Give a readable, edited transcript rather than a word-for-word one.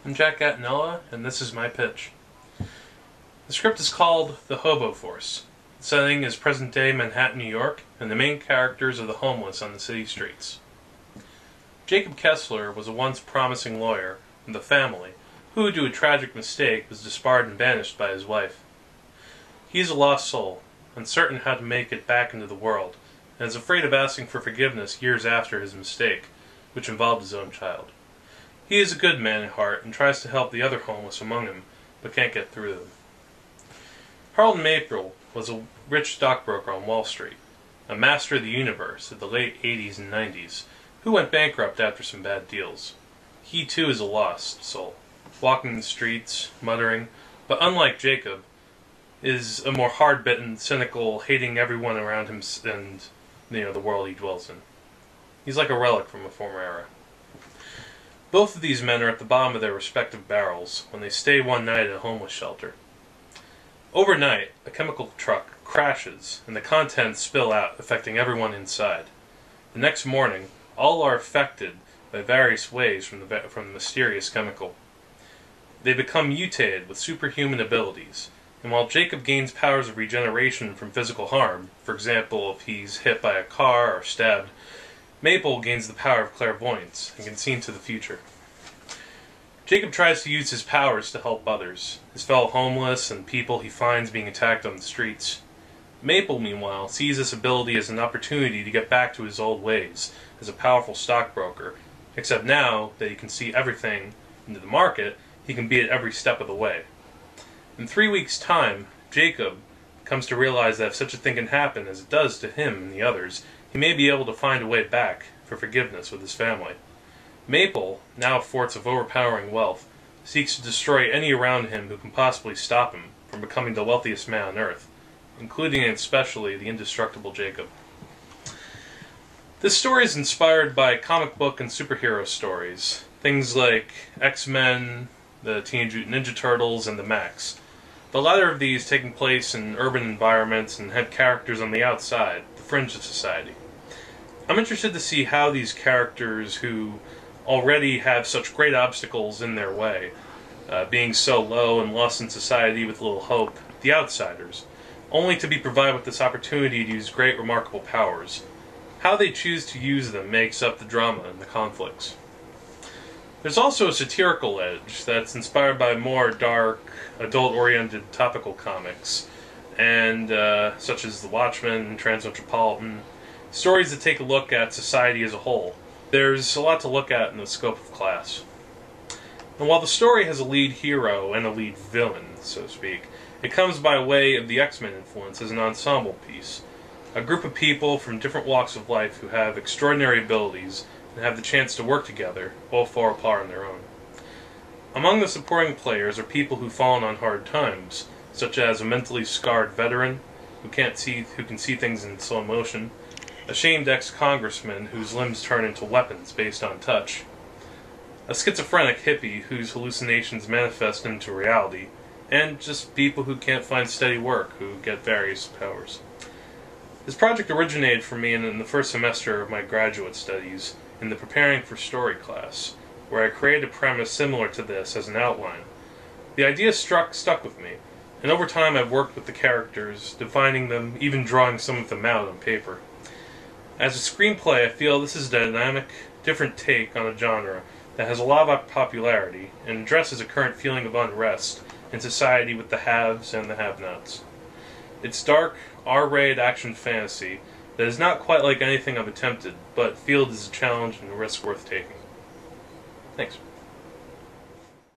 I'm Jack Gattanella, and this is my pitch. The script is called The Hobo Force. The setting is present-day Manhattan, New York, and the main characters are the homeless on the city streets. Jacob Kessler was a once promising lawyer with a family who, due to a tragic mistake, was disbarred and banished by his wife. He is a lost soul, uncertain how to make it back into the world, and is afraid of asking for forgiveness years after his mistake, which involved his own child. He is a good man at heart and tries to help the other homeless among him, but can't get through them. Harold Maple was a rich stockbroker on Wall Street, a master of the universe of the late 80s and 90s, who went bankrupt after some bad deals. He too is a lost soul, walking the streets, muttering, but unlike Jacob, is a more hard-bitten, cynical, hating everyone around him and the world he dwells in. He's like a relic from a former era. Both of these men are at the bottom of their respective barrels when they stay one night at a homeless shelter. Overnight, a chemical truck crashes and the contents spill out, affecting everyone inside. The next morning, all are affected by various ways from the mysterious chemical. They become mutated with superhuman abilities, and while Jacob gains powers of regeneration from physical harm, for example if he's hit by a car or stabbed, Maple gains the power of clairvoyance and can see into the future. Jacob tries to use his powers to help others, his fellow homeless and people he finds being attacked on the streets. Maple, meanwhile, sees this ability as an opportunity to get back to his old ways as a powerful stockbroker, except now that he can see everything into the market, he can beat it every step of the way. In 3 weeks' time, Jacob comes to realize that if such a thing can happen as it does to him and the others, he may be able to find a way back for forgiveness with his family. Maple, now a force of overpowering wealth, seeks to destroy any around him who can possibly stop him from becoming the wealthiest man on earth, including and especially the indestructible Jacob. This story is inspired by comic book and superhero stories, things like X-Men, the Teenage Mutant Ninja Turtles, and the Max. The latter of these taking place in urban environments and had characters on the outside, the fringe of society. I'm interested to see how these characters who already have such great obstacles in their way, being so low and lost in society with little hope, the outsiders, only to be provided with this opportunity to use great remarkable powers. How they choose to use them makes up the drama and the conflicts. There's also a satirical edge that's inspired by more dark, adult-oriented topical comics, and such as The Watchmen, Transmetropolitan, stories that take a look at society as a whole. There's a lot to look at in the scope of class. And while the story has a lead hero and a lead villain, so to speak, it comes by way of the X-Men influence as an ensemble piece. A group of people from different walks of life who have extraordinary abilities and have the chance to work together, all far apart on their own. Among the supporting players are people who've fallen on hard times, such as a mentally scarred veteran who can see things in slow motion, a shamed ex-congressman whose limbs turn into weapons based on touch, a schizophrenic hippie whose hallucinations manifest into reality, and just people who can't find steady work who get various powers. This project originated for me in the first semester of my graduate studies in the Preparing for Story class, where I created a premise similar to this as an outline. The idea stuck with me, and over time I've worked with the characters, defining them, even drawing some of them out on paper. As a screenplay, I feel this is a dynamic, different take on a genre that has a lot of popularity and addresses a current feeling of unrest in society with the haves and the have-nots. It's dark, R-rated action fantasy that is not quite like anything I've attempted, but feels as a challenge and a risk worth taking. Thanks.